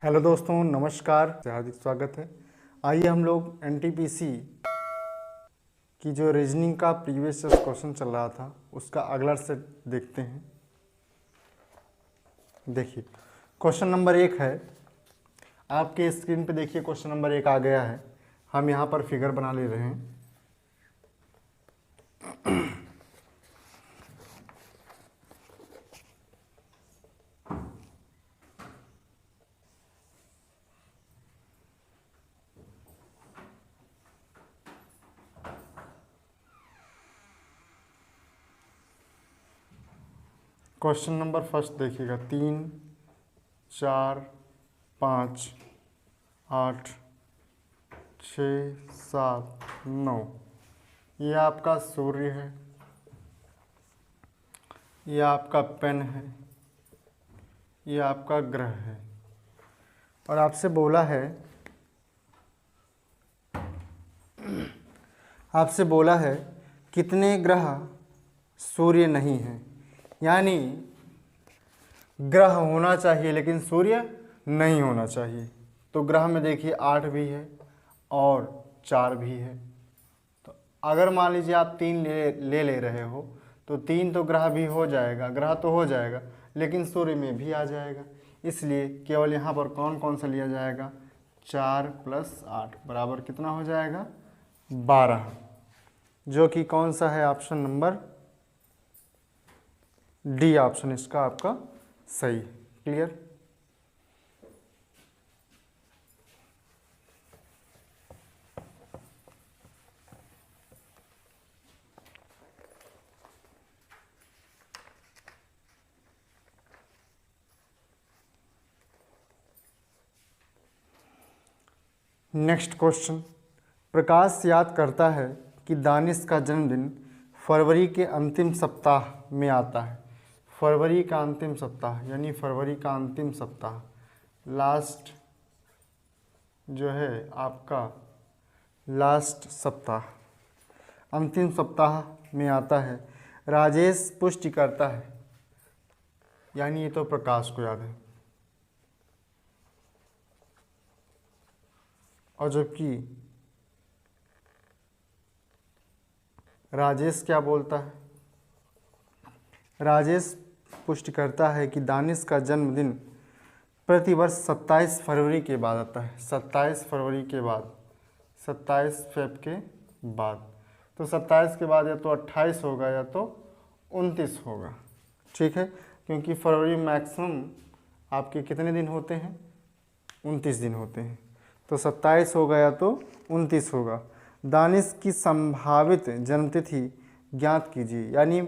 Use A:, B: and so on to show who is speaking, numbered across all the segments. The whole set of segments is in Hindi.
A: हेलो दोस्तों, नमस्कार, हार्दिक स्वागत है। आइए हम लोग एनटीपीसी की जो रीजनिंग का प्रीवियस क्वेश्चन चल रहा था उसका अगला सेट देखते हैं। देखिए क्वेश्चन नंबर 1 है, आपके स्क्रीन पे देखिए क्वेश्चन नंबर 1 आ गया है। हम यहाँ पर फिगर बना ले रहे हैं। क्वेश्चन नंबर फर्स्ट देखिएगा, 3, 4, 5, 8, 6, 7, 9। ये आपका सूर्य है, ये आपका पेन है, ये आपका ग्रह है। और आपसे बोला है कितने ग्रह सूर्य नहीं हैं, यानी ग्रह होना चाहिए लेकिन सूर्य नहीं होना चाहिए। तो ग्रह में देखिए 8 भी है और 4 भी है। तो अगर मान लीजिए आप 3 ले रहे हो तो 3 तो ग्रह भी हो जाएगा, ग्रह तो हो जाएगा लेकिन सूर्य में भी आ जाएगा। इसलिए केवल यहाँ पर कौन कौन सा लिया जाएगा, 4 + 8 बराबर कितना हो जाएगा, 12, जो कि कौन सा है, ऑप्शन नंबर डी ऑप्शन इसका आपका सही। क्लियर। नेक्स्ट क्वेश्चन, प्रकाश याद करता है कि दानिश का जन्मदिन फरवरी के अंतिम सप्ताह में आता है। फरवरी का अंतिम सप्ताह यानी फरवरी का अंतिम सप्ताह, लास्ट जो है आपका लास्ट सप्ताह, अंतिम सप्ताह में आता है। राजेश पुष्टि करता है, यानी ये तो प्रकाश को याद है। और जबकि राजेश क्या बोलता है, राजेश पुष्टि करता है कि दानिश का जन्मदिन प्रतिवर्ष 27 फरवरी के बाद आता है। 27 फरवरी के बाद, 27 फेब के बाद। तो 27 के बाद या तो 28 होगा या तो 29 होगा। ठीक है, क्योंकि फरवरी में मैक्सिमम आपके कितने दिन होते हैं, 29 दिन होते हैं। तो 27 होगा या तो 29 होगा। दानिश की संभावित जन्मतिथि ज्ञात कीजिए, यानी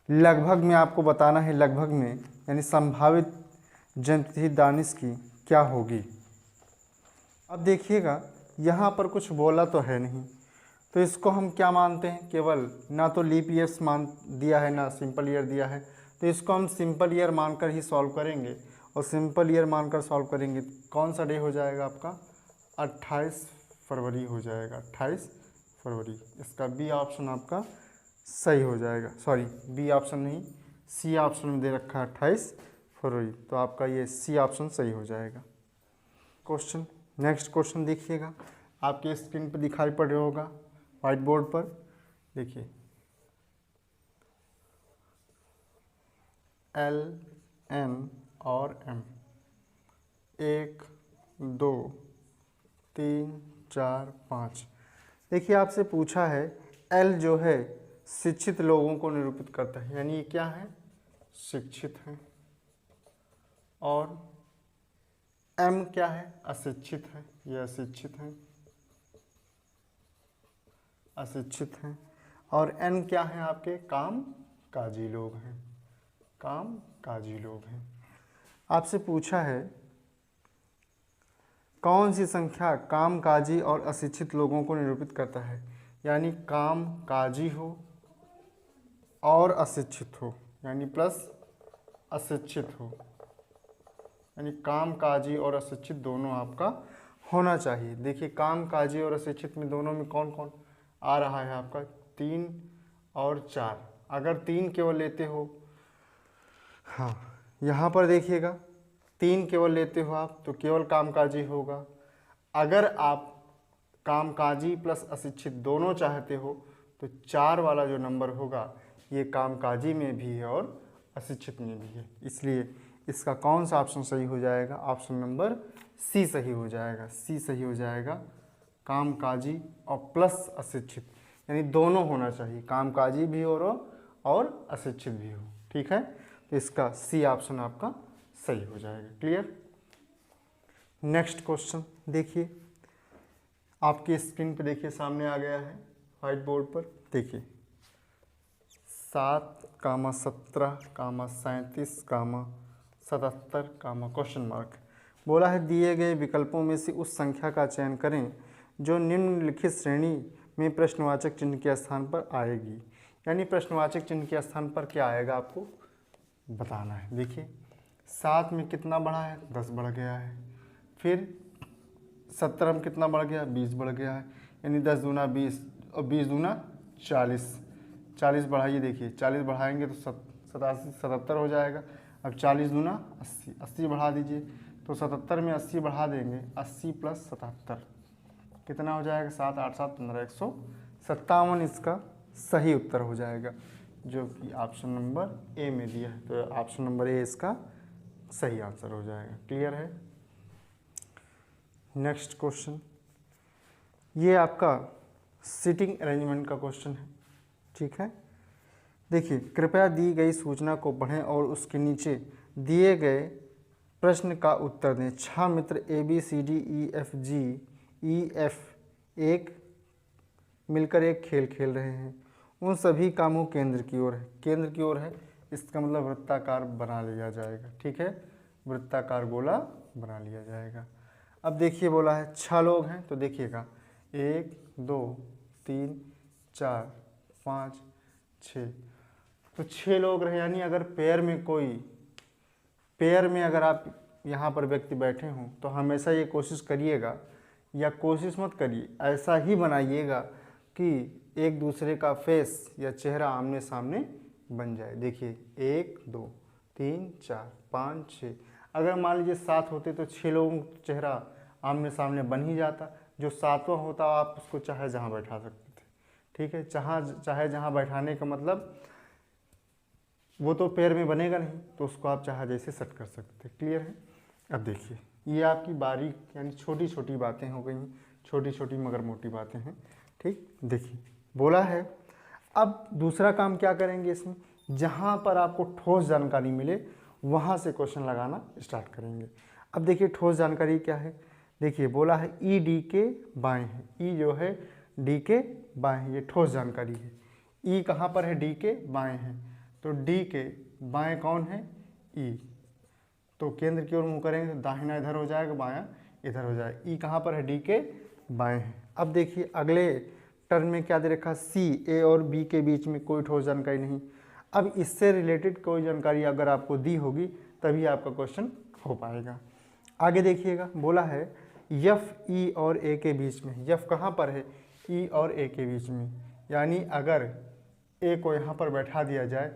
A: लगभग में आपको बताना है, लगभग में यानी संभावित जन्मतिथि दानिश की क्या होगी। अब देखिएगा यहाँ पर कुछ बोला तो है नहीं, तो इसको हम क्या मानते हैं, केवल ना तो लीप ईयर्स मान दिया है ना सिंपल ईयर दिया है, तो इसको हम सिंपल ईयर मानकर ही सॉल्व करेंगे। और सिंपल ईयर मानकर सॉल्व करेंगे कौन सा डे हो जाएगा आपका, 28 फरवरी हो जाएगा, 28 फरवरी। इसका बी ऑप्शन आपका सही हो जाएगा। सॉरी, बी ऑप्शन नहीं, सी ऑप्शन में दे रखा है 28 फरवरी, तो आपका ये सी ऑप्शन सही हो जाएगा। क्वेश्चन, नेक्स्ट क्वेश्चन देखिएगा, आपके स्क्रीन पर दिखाई पड़ रहा होगा व्हाइट बोर्ड पर। देखिए एल, एन और एम, 1, 2, 3, 4, 5। देखिए आपसे पूछा है एल जो है शिक्षित लोगों को निरूपित करता है, यानी ये क्या है, शिक्षित है। और एम क्या है, अशिक्षित है, ये अशिक्षित है, अशिक्षित हैं। और एन क्या है, आपके काम काजी लोग हैं, काम काजी लोग हैं। आपसे पूछा है कौन सी संख्या काम काजी और अशिक्षित लोगों को निरूपित करता है, यानी काम काजी हो और अशिक्षित हो, यानी प्लस अशिक्षित हो, यानी काम काजी और अशिक्षित दोनों आपका होना चाहिए। देखिए काम काजी और अशिक्षित में दोनों में कौन कौन आ रहा है आपका, 3 और 4। अगर 3 केवल लेते हो, हाँ यहाँ पर देखिएगा 3 केवल लेते हो आप तो केवल कामकाजी होगा। अगर आप कामकाजी प्लस अशिक्षित दोनों चाहते हो तो 4 वाला जो नंबर होगा ये कामकाजी में भी है और अशिक्षित में भी है। इसलिए इसका कौन सा ऑप्शन सही हो जाएगा? ऑप्शन नंबर सी सही हो जाएगा। सी सही हो जाएगा, कामकाजी और प्लस अशिक्षित, यानी दोनों होना चाहिए, कामकाजी भी हो और अशिक्षित भी हो। ठीक है, तो इसका सी ऑप्शन आपका सही हो जाएगा। क्लियर? नेक्स्ट क्वेश्चन देखिए, आपके स्क्रीन पे देखिए सामने आ गया है व्हाइट बोर्ड पर। देखिए 7, 17, 37, 77, क्वेश्चन मार्क। बोला है दिए गए विकल्पों में से उस संख्या का चयन करें जो निम्नलिखित श्रेणी में प्रश्नवाचक चिन्ह के स्थान पर आएगी। यानी प्रश्नवाचक चिन्ह के स्थान पर क्या आएगा आपको बताना है। देखिए 7 में कितना बढ़ा है? 10 बढ़ गया है। फिर 17 में कितना बढ़ गया? 20 बढ़ गया है। यानी 10 दूना 20 और 20 दूना 40। 40 बढ़ाइए, देखिए 40 बढ़ाएंगे तो 77 हो जाएगा। अब 40 दूना 80, 80 बढ़ा दीजिए तो 77 में 80 बढ़ा देंगे, 80 प्लस 77 कितना हो जाएगा? 7, 8, 7, 15, 157 इसका सही उत्तर हो जाएगा, जो कि ऑप्शन नंबर ए में दिया है। तो ऑप्शन नंबर ए इसका सही आंसर हो जाएगा। क्लियर है? नेक्स्ट क्वेश्चन, ये आपका सीटिंग अरेंजमेंट का क्वेश्चन है। ठीक है, देखिए कृपया दी गई सूचना को पढ़ें और उसके नीचे दिए गए प्रश्न का उत्तर दें। 6 मित्र ABCDEFGEF एक मिलकर एक खेल खेल रहे हैं। उन सभी कामों केंद्र की ओर है। केंद्र की ओर है, इसका मतलब वृत्ताकार बना लिया जाएगा। ठीक है, वृत्ताकार गोला बना लिया जाएगा। अब देखिए बोला है 6 लोग हैं, तो देखिएगा 1, 2, 3, 4, 5, 6, तो 6 लोग रहे। यानी अगर पेयर में अगर आप यहाँ पर व्यक्ति बैठे हों तो हमेशा ये कोशिश करिएगा, या कोशिश मत करिए, ऐसा ही बनाइएगा कि एक दूसरे का फेस या चेहरा आमने सामने बन जाए। देखिए 1, 2, 3, 4, 5, 6, अगर मान लीजिए 7 होते तो 6 लोगों का चेहरा आमने सामने बन ही जाता। जो 7वां होता आप उसको चाहे जहाँ बैठा सकते थे। ठीक है, चाहे जहाँ बैठाने का मतलब वो तो पैर में बनेगा नहीं, तो उसको आप चाहे जैसे सेट कर सकते थे। क्लियर है? अब देखिए ये आपकी बारीक यानी छोटी छोटी बातें हो गई, छोटी छोटी मगर मोटी बातें हैं। ठीक, देखिए बोला है अब दूसरा काम क्या करेंगे इसमें, जहाँ पर आपको ठोस जानकारी मिले वहाँ से क्वेश्चन लगाना स्टार्ट करेंगे। अब देखिए ठोस जानकारी क्या है, देखिए बोला है ई डी के बाएँ है। ई जो है डी के बाएँ है, ये ठोस जानकारी है। ई कहाँ पर है? डी के बाएँ है, तो डी के बाएँ कौन है? ई। तो केंद्र की ओर मुँह करेंगे तो दाहिना इधर हो जाएगा, बायां इधर हो जाएगा। ई कहाँ पर है? डी के बाएँ है। अब देखिए अगले टर्म में क्या दे रखा? सी, ए और बी के बीच में कोई ठोस जानकारी नहीं। अब इससे रिलेटेड कोई जानकारी अगर आपको दी होगी तभी आपका क्वेश्चन हो पाएगा। आगे देखिएगा बोला है एफ, ई और ए के बीच में। एफ कहाँ पर है? ई और ए के बीच में। यानी अगर ए को यहाँ पर बैठा दिया जाए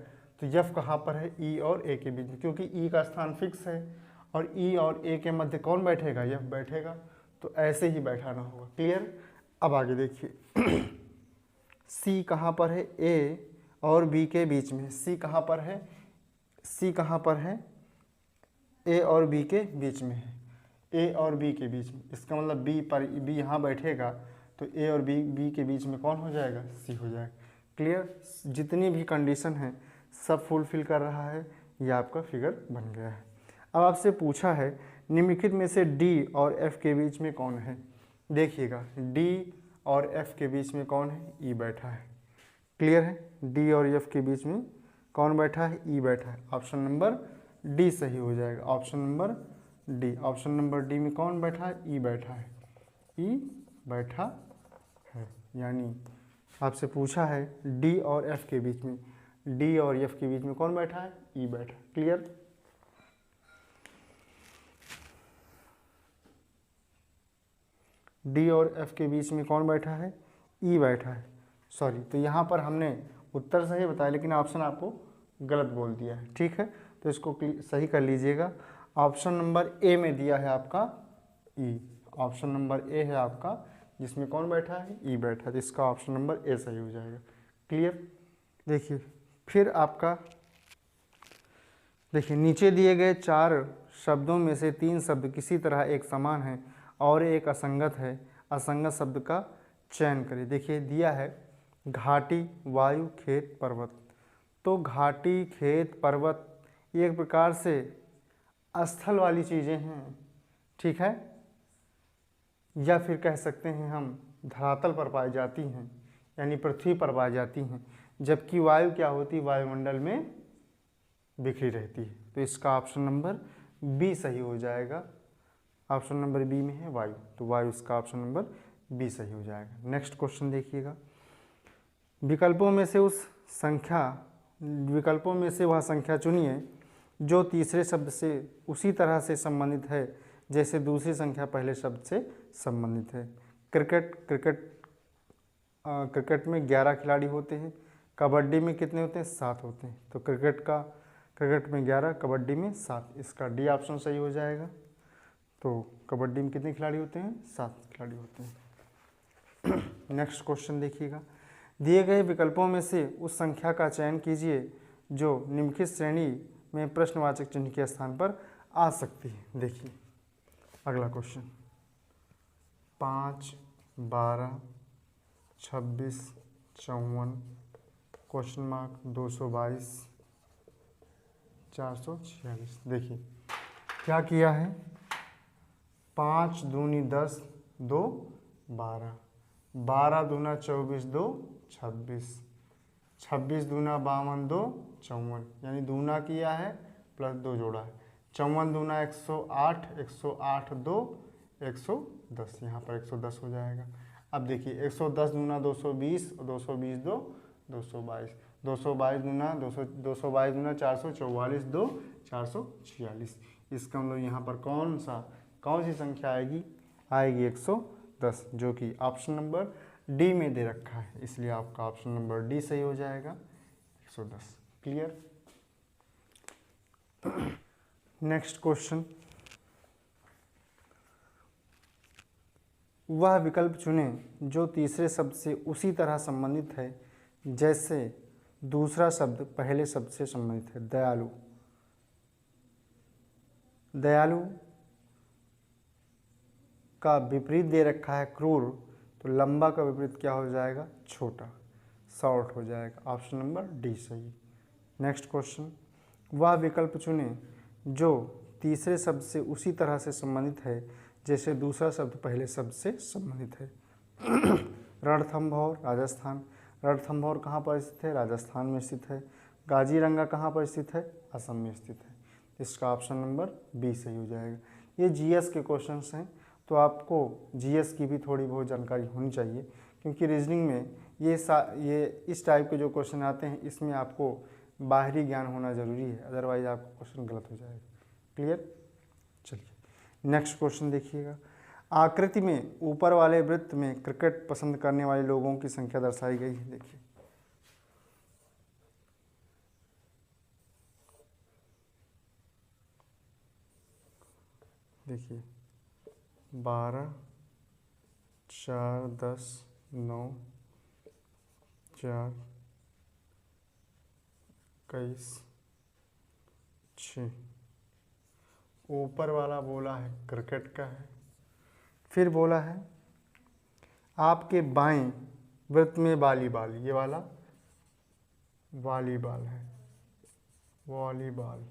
A: तो एफ कहाँ पर है? ई और ए के बीच में, क्योंकि ई का स्थान फिक्स है और ई और ए के मध्य कौन बैठेगा? एफ बैठेगा। तो ऐसे ही बैठाना होगा। क्लियर? अब आगे देखिए सी कहाँ पर है? ए और बी के बीच में। सी कहाँ पर है? सी कहाँ पर है? ए और बी के बीच में है। ए और बी के बीच में, इसका मतलब बी पर बी यहाँ बैठेगा तो ए और बी के बीच में कौन हो जाएगा? सी हो जाएगा। क्लियर? जितनी भी कंडीशन है सब फुलफिल कर रहा है, ये आपका फिगर बन गया है। अब आपसे पूछा है निम्नलिखित में से डी और एफ के बीच में कौन है? देखिएगा डी और एफ के बीच में कौन है? ई बैठा है। क्लियर है? डी और एफ के बीच में कौन बैठा है? ई बैठा है। ऑप्शन नंबर डी सही हो जाएगा। Option number D. Option number D में कौन बैठा है? ई बैठा है। ई बैठा है, यानी आपसे पूछा है डी और एफ के बीच में, डी और एफ के बीच में कौन बैठा है? ई बैठा। क्लियर? डी और एफ के बीच में कौन बैठा है? ई बैठा है। सॉरी, तो यहाँ पर हमने उत्तर सही बताया लेकिन ऑप्शन आपको गलत बोल दिया है। ठीक है, तो इसको सही कर लीजिएगा। ऑप्शन नंबर ए में दिया है आपका ई, ऑप्शन नंबर ए है आपका, जिसमें कौन बैठा है, ई बैठा है, तो इसका ऑप्शन नंबर ए सही हो जाएगा। क्लियर। देखिए फिर आपका देखिए नीचे दिए गए 4 शब्दों में से 3 शब्द किसी तरह एक समान है और एक असंगत है, असंगत शब्द का चयन करें। देखिए दिया है घाटी, वायु, खेत, पर्वत। तो घाटी, खेत, पर्वत ये एक प्रकार से स्थल वाली चीज़ें हैं, ठीक है, या फिर कह सकते हैं हम धरातल पर पाई जाती हैं, यानी पृथ्वी पर पाई जाती हैं, जबकि वायु क्या होती है, वायुमंडल में बिखरी रहती है। तो इसका ऑप्शन नंबर बी सही हो जाएगा। ऑप्शन नंबर बी में है वायु, तो वायु इसका ऑप्शन नंबर बी सही हो जाएगा। नेक्स्ट क्वेश्चन देखिएगा, विकल्पों में से वह संख्या चुनिए जो तीसरे शब्द से उसी तरह से संबंधित है जैसे दूसरी संख्या पहले शब्द से संबंधित है। क्रिकेट में 11 खिलाड़ी होते हैं, कबड्डी में कितने होते हैं, 7 होते हैं। तो क्रिकेट में 11, कबड्डी में 7, इसका डी ऑप्शन सही हो जाएगा। तो कबड्डी में कितने खिलाड़ी होते हैं, 7 खिलाड़ी होते हैं। नेक्स्ट क्वेश्चन देखिएगा, दिए गए विकल्पों में से उस संख्या का चयन कीजिए जो निम्नलिखित श्रेणी में प्रश्नवाचक चिन्ह के स्थान पर आ सकती है। देखिए अगला क्वेश्चन, 5, 12, 26, 54, क्वेश्चन मार्क 222, 446। देखिए क्या किया है, 5 दूनी 10, 2 12, 12 दूना 24, 2 26, 26 दूना 52, 2 54, यानी दूना किया है प्लस 2 जोड़ा है। 54 दूना 108, 108 2 110, यहाँ पर 110 हो जाएगा। अब देखिए 110 दूना 220 और 220 2 222, 222 दूना 222 दूना 444, 2 446। इसका मतलब यहाँ पर कौन सी संख्या आएगी, 110, जो कि ऑप्शन नंबर डी में दे रखा है, इसलिए आपका ऑप्शन नंबर डी सही हो जाएगा, 110। क्लियर। नेक्स्ट क्वेश्चन, वह विकल्प चुनें जो तीसरे शब्द से उसी तरह संबंधित है जैसे दूसरा शब्द पहले शब्द से संबंधित है। दयालु, दयालु का विपरीत दे रखा है क्रूर, तो लंबा का विपरीत क्या हो जाएगा, छोटा, शॉर्ट हो जाएगा। ऑप्शन नंबर डी सही। नेक्स्ट क्वेश्चन, वह विकल्प चुनें जो तीसरे शब्द से उसी तरह से संबंधित है जैसे दूसरा शब्द पहले शब्द से संबंधित है। रणथंभौर, राजस्थान। रणथंभौर कहाँ पर स्थित है, राजस्थान में स्थित है। गाजीरंगा कहाँ पर स्थित है, असम में स्थित है। इसका ऑप्शन नंबर बी सही हो जाएगा। ये जीएस के क्वेश्चंस हैं, तो आपको जीएस की भी थोड़ी बहुत जानकारी होनी चाहिए, क्योंकि रीजनिंग में ये इस टाइप के जो क्वेश्चन आते हैं इसमें आपको बाहरी ज्ञान होना ज़रूरी है, अदरवाइज आपका क्वेश्चन गलत हो जाएगा। क्लियर। चलिए नेक्स्ट क्वेश्चन देखिएगा, आकृति में ऊपर वाले वृत्त में क्रिकेट पसंद करने वाले लोगों की संख्या दर्शाई गई है। देखिए 12, 4, 10, 9, 4, 21, 6। ऊपर वाला बोला है क्रिकेट का है, फिर बोला है आपके बाएं वृत्त में वॉलीबॉल, ये वाला वॉलीबॉल है, वॉलीबॉल।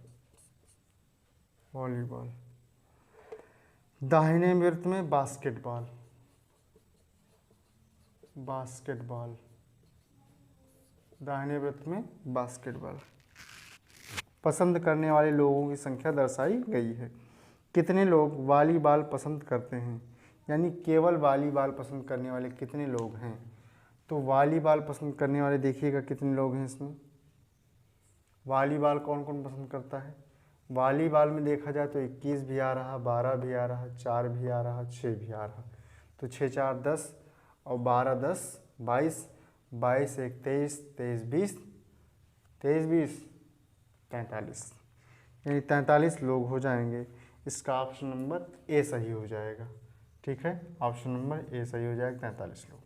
A: दाहिने वृत्त में बास्केटबॉल, दाहिने वृत्त में बास्केटबॉल पसंद करने वाले लोगों की संख्या दर्शाई गई है। कितने लोग वॉलीबॉल पसंद करते हैं, यानी केवल वॉलीबॉल पसंद करने वाले कितने लोग हैं। तो वॉलीबॉल पसंद करने वाले देखिएगा कितने लोग हैं इसमें। वॉलीबॉल कौन कौन पसंद करता है, वॉलीबॉल में देखा जाए तो 21 भी आ रहा, 12 भी आ रहा, 4 भी आ रहा, 6 भी आ रहा। तो 6 4 10 और 12 10 22, 22 1 23, 23 20, 23 20 45, यानी 43 लोग हो जाएंगे। इसका ऑप्शन नंबर ए सही हो जाएगा। ठीक है, ऑप्शन नंबर ए सही हो जाएगा, 43 लोग।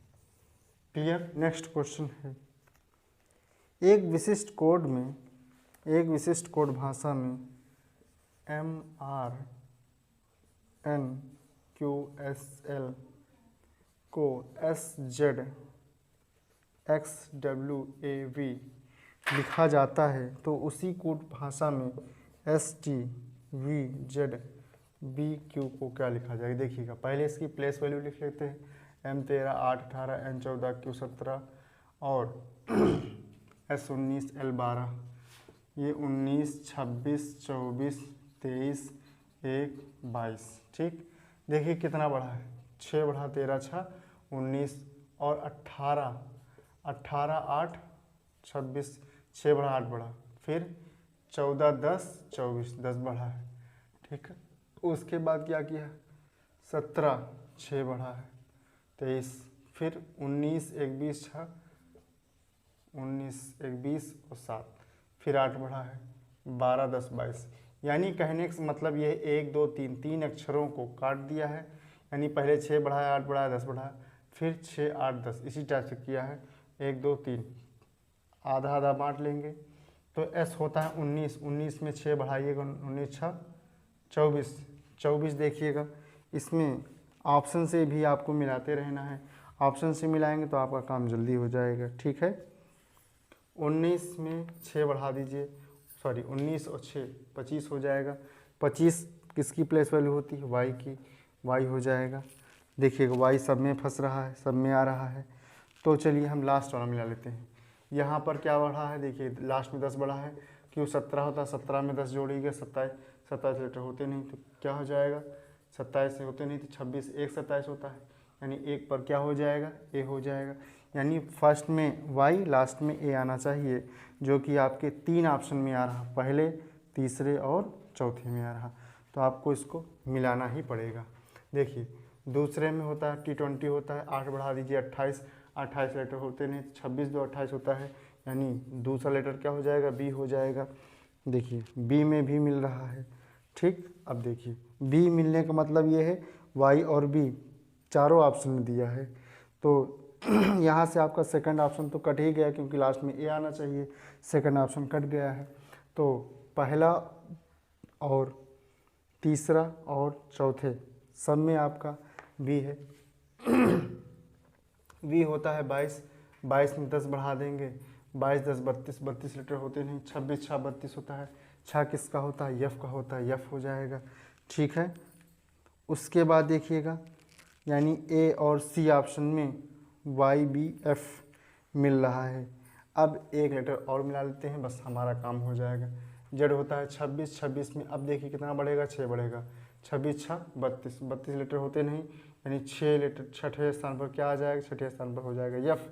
A: क्लियर। नेक्स्ट क्वेश्चन है, एक विशिष्ट कोड में, एक विशिष्ट कोड भाषा में MRNQSL को SZXWAV लिखा जाता है, तो उसी कोड भाषा में STVZBQ को क्या लिखा जाएगा। देखिएगा, पहले इसकी प्लेस वैल्यू लिख लेते हैं, M13 8 18 N14 Q17 और S19 L12, ये 19 26 24 23 1 22। ठीक, देखिए कितना बढ़ा है, 6 बढ़ा 13 6 19 और 18 8 26, 6 बढ़ा 8 बढ़ा, फिर 14 10 24 10 बढ़ा है। ठीक है, उसके बाद क्या किया, 17 6 बढ़ा है 23, फिर 19 1 20 6 19 1 20 और 7, फिर 8 बढ़ा है 12 10 22। यानी कहने का मतलब ये 1 2 3 3 अक्षरों को काट दिया है। यानी पहले 6 बढ़ाया 8 बढ़ाया 10 बढ़ाया, फिर 6 8 10, इसी टाइप से किया है। 1 2 3 आधा आधा बांट लेंगे, तो S होता है 19, 19 में 6 बढ़ाइएगा 19 6 24 24। देखिएगा, इसमें ऑप्शन से भी आपको मिलाते रहना है, ऑप्शन से मिलाएंगे तो आपका काम जल्दी हो जाएगा। ठीक है, 19 में 6 बढ़ा दीजिए, सॉरी 19 और 6 25 हो जाएगा। 25 किसकी प्लेस वैल्यू होती है, y की, y हो जाएगा। देखिएगा y सब में फंस रहा है, सब में आ रहा है, तो चलिए हम लास्ट वाला मिला लेते हैं। यहाँ पर क्या बढ़ा है, देखिए लास्ट में 10 बढ़ा है, क्यों 17 होता है, 17 में 10 जोड़िएगा 27, 27 लेटर होते नहीं तो क्या हो जाएगा, 27 से होते नहीं तो 26, 1 27 होता है, यानी एक पर क्या हो जाएगा, ए हो जाएगा। यानी फर्स्ट में y, लास्ट में ए आना चाहिए, जो कि आपके 3 ऑप्शन में आ रहा, पहले तीसरे और चौथे में आ रहा, तो आपको इसको मिलाना ही पड़ेगा। देखिए दूसरे में होता है T20 होता है, 8 बढ़ा दीजिए 28, 28 लेटर होते नहीं, 26 2 28 होता है, यानी दूसरा लेटर क्या हो जाएगा, बी हो जाएगा। देखिए बी में भी मिल रहा है। ठीक, अब देखिए बी मिलने का मतलब ये है वाई और बी चारों ऑप्शन में दिया है, तो यहाँ से आपका सेकंड ऑप्शन तो कट ही गया, क्योंकि लास्ट में ए आना चाहिए, सेकंड ऑप्शन कट गया है। तो पहला और तीसरा और चौथे सब में आपका बी है। बी होता है 22, 22 में 10 बढ़ा देंगे, 22 10 32, 32 लेटर होते नहीं, 26 6 32 होता है, 6 किसका होता है, यफ का होता है, यफ हो जाएगा। ठीक है, उसके बाद देखिएगा, यानी ए और सी ऑप्शन में वाई बी एफ मिल रहा है। अब एक लेटर और मिला लेते हैं, बस हमारा काम हो जाएगा। जेड होता है 26, 26 में अब देखिए कितना बढ़ेगा, 6 बढ़ेगा, 26 6 32, 32 लेटर होते नहीं, यानी 6 लेटर छठे स्थान पर क्या आ जाएगा, छठे स्थान पर हो जाएगा यफ,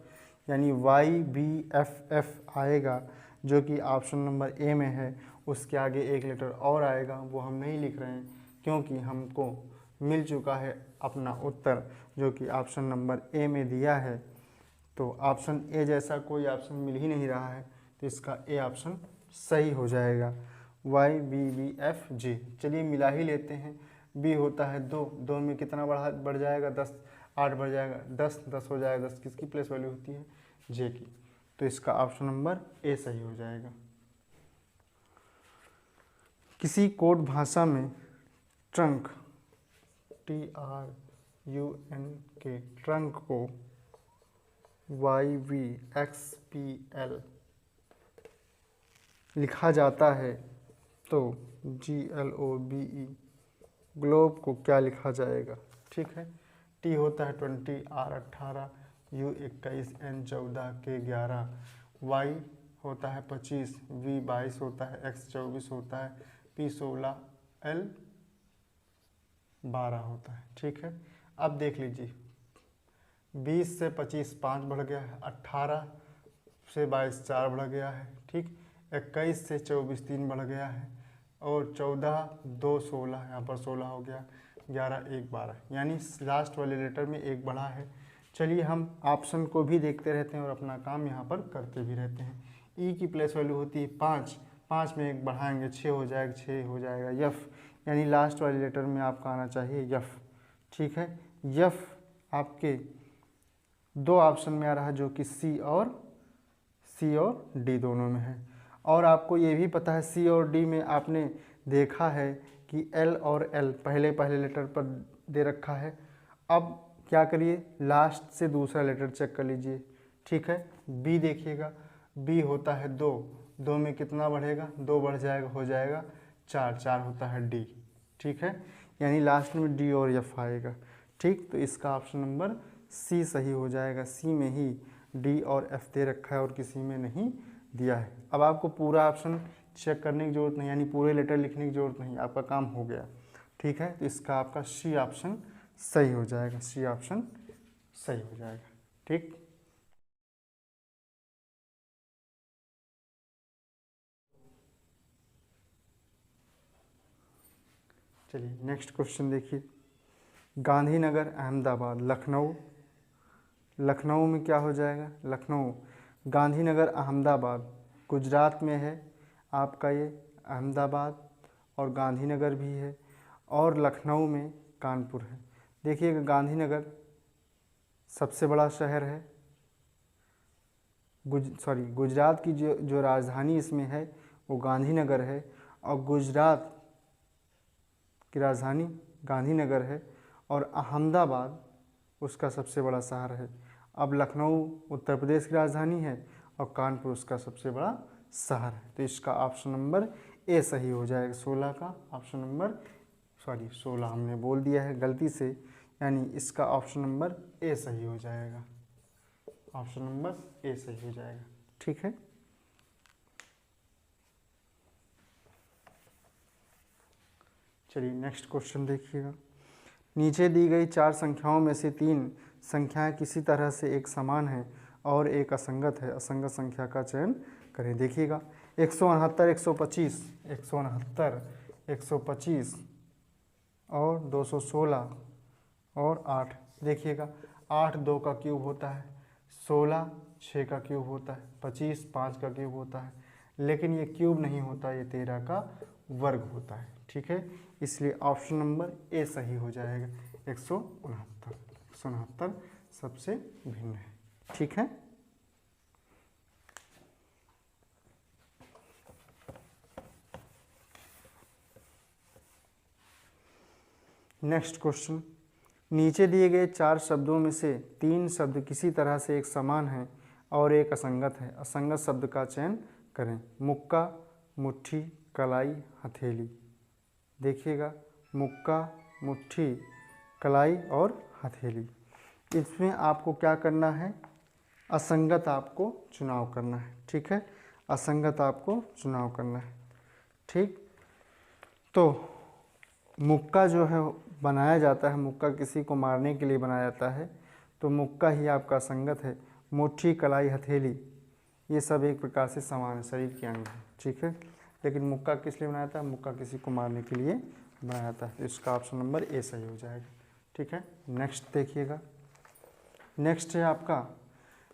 A: यानी वाई बी एफ एफ आएगा, जो कि ऑप्शन नंबर ए में है। उसके आगे एक लेटर और आएगा, वो हम नहीं लिख रहे हैं, क्योंकि हमको मिल चुका है अपना उत्तर, जो कि ऑप्शन नंबर ए में दिया है। तो ऑप्शन ए जैसा कोई ऑप्शन मिल ही नहीं रहा है, तो इसका ए ऑप्शन सही हो जाएगा, Y B B F G. चलिए मिला ही लेते हैं। बी होता है 2, 2 में कितना बढ़ जाएगा, 10, 8 बढ़ जाएगा 10, 10 हो जाएगा, 10 किसकी प्लेस वैल्यू होती है, जे की, तो इसका ऑप्शन नंबर ए सही हो जाएगा। किसी कोड भाषा में ट्रंक, TRUNK, ट्रंक को YVXPL लिखा जाता है, तो GLOBE, ग्लोब को क्या लिखा जाएगा। ठीक है, टी होता है 20, R 18, U 21, N 14, K 11, Y होता है 25, V 22 होता है, X 24 होता है, P 16, L 12 होता है। ठीक है, अब देख लीजिए 20 से 25 5 बढ़ गया है, 18 से 22 4 बढ़ गया है। ठीक, 21 से 24 3 बढ़ गया है, और 14 2 16, यहाँ पर 16 हो गया, 11 1 12, यानी लास्ट वाले लेटर में एक बढ़ा है। चलिए हम ऑप्शन को भी देखते रहते हैं और अपना काम यहाँ पर करते भी रहते हैं। ई की प्लेस वैल्यू होती है 5, 5 में 1 बढ़ाएंगे 6 हो जाएगा, 6 हो जाएगा यफ, यानी लास्ट वाले लेटर में आपका आना चाहिए यफ। ठीक है, यफ आपके 2 ऑप्शन में आ रहा है जो कि सी और डी दोनों में है। और आपको ये भी पता है सी और डी में आपने देखा है कि एल और एल पहले पहले लेटर पर दे रखा है। अब क्या करिए, लास्ट से दूसरा लेटर चेक कर लीजिए। ठीक है, बी देखिएगा, बी होता है 2, 2 में कितना बढ़ेगा, 2 बढ़ जाएगा, हो जाएगा 4, 4 होता है डी। ठीक है, यानी लास्ट में डी और एफ आएगा। ठीक, तो इसका ऑप्शन नंबर सी सही हो जाएगा। सी में ही डी और एफ दे रखा है और किसी में नहीं दिया है। अब आपको पूरा ऑप्शन चेक करने की ज़रूरत नहीं, यानी पूरे लेटर लिखने की ज़रूरत नहीं, आपका काम हो गया। ठीक है, तो इसका आपका सी ऑप्शन सही हो जाएगा, सी ऑप्शन सही हो जाएगा। ठीक, चलिए नेक्स्ट क्वेश्चन देखिए। गांधीनगर, अहमदाबाद, लखनऊ, लखनऊ में क्या हो जाएगा, लखनऊ, गांधीनगर अहमदाबाद गुजरात में है आपका ये अहमदाबाद, और गांधीनगर भी है, और लखनऊ में कानपुर है। देखिएगा गांधीनगर सबसे बड़ा शहर है, गुजरात की जो राजधानी इसमें है वो गांधीनगर है, और गुजरात की राजधानी गांधीनगर है, और अहमदाबाद उसका सबसे बड़ा शहर है। अब लखनऊ उत्तर प्रदेश की राजधानी है और कानपुर उसका सबसे बड़ा शहर है। तो इसका ऑप्शन नंबर ए सही हो जाएगा। 16 का ऑप्शन नंबर 16 हमने बोल दिया है गलती से, यानी इसका ऑप्शन नंबर ए सही हो जाएगा। ऑप्शन नंबर ए सही हो जाएगा। ठीक है, चलिए नेक्स्ट क्वेश्चन देखिएगा। नीचे दी गई 4 संख्याओं में से 3 संख्याएं किसी तरह से एक समान है और एक असंगत है। असंगत संख्या का चयन करें। देखिएगा 169, 125, 169, 125 और 216 और 8। देखिएगा 8 2 का क्यूब होता है, 16 6 का क्यूब होता है, 25 5 का क्यूब होता है, लेकिन ये क्यूब नहीं होता, ये 13 का वर्ग होता है। ठीक है, इसलिए ऑप्शन नंबर ए सही हो जाएगा। 169 सबसे भिन्न है। ठीक है, नेक्स्ट क्वेश्चन। नीचे दिए गए 4 शब्दों में से 3 शब्द किसी तरह से एक समान है और एक असंगत है। असंगत शब्द का चयन करें। मुक्का, मुट्ठी, कलाई, हथेली। देखिएगा मुक्का, मुट्ठी, कलाई और हथेली। इसमें आपको क्या करना है, असंगत आपको चुनाव करना है। ठीक है, असंगत आपको चुनाव करना है। ठीक, तो मुक्का जो है बनाया जाता है, मुक्का किसी को मारने के लिए बनाया जाता है, तो मुक्का ही आपका असंगत है। मुट्ठी, कलाई, हथेली ये सब एक प्रकार से समान है, शरीर के अंग है। ठीक है, लेकिन मुक्का किस लिए बनाया जाता है, मुक्का किसी को मारने के लिए बनाया जाता है। तो इसका ऑप्शन नंबर ए सही हो जाएगा। ठीक है, नेक्स्ट देखिएगा। नेक्स्ट है आपका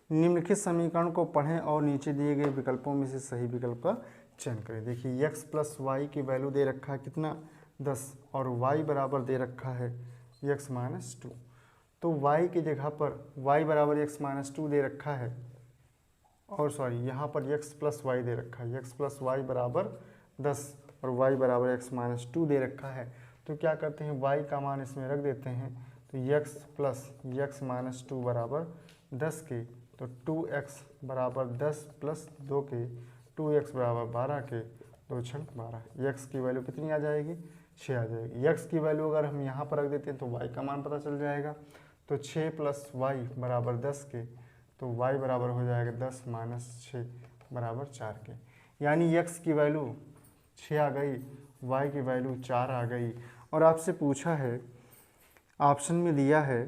A: निम्नलिखित समीकरण को पढ़ें और नीचे दिए गए विकल्पों में से सही विकल्प का चयन करें। देखिए x प्लस वाई की वैल्यू दे रखा है कितना, 10, और y बराबर दे रखा है x माइनस 2। तो y की जगह पर y बराबर x माइनस 2 दे रखा है, और यहाँ पर x प्लस वाई दे रखा है, x प्लस वाई बराबर 10 और y बराबर x माइनस 2 दे रखा है। तो क्या करते हैं, y का मान इसमें रख देते हैं, तो x प्लस x माइनस 2 बराबर 10 के, तो 2x बराबर 10 प्लस 2 के, 2x बराबर 12 के, 2 छक 12। x की वैल्यू कितनी आ जाएगी, 6 आ जाएगी। x की वैल्यू अगर हम यहाँ पर रख देते हैं तो y का मान पता चल जाएगा, तो 6 प्लस y बराबर 10 के, तो y बराबर हो जाएगा 10 माइनस 6 बराबर 4 के। यानी x की वैल्यू 6 आ गई, y की वैल्यू 4 आ गई। और आपसे पूछा है, ऑप्शन में दिया है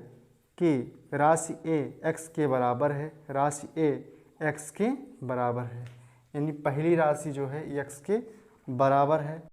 A: कि राशि a x के बराबर है, राशि a x के बराबर है, यानी पहली राशि जो है x के बराबर है।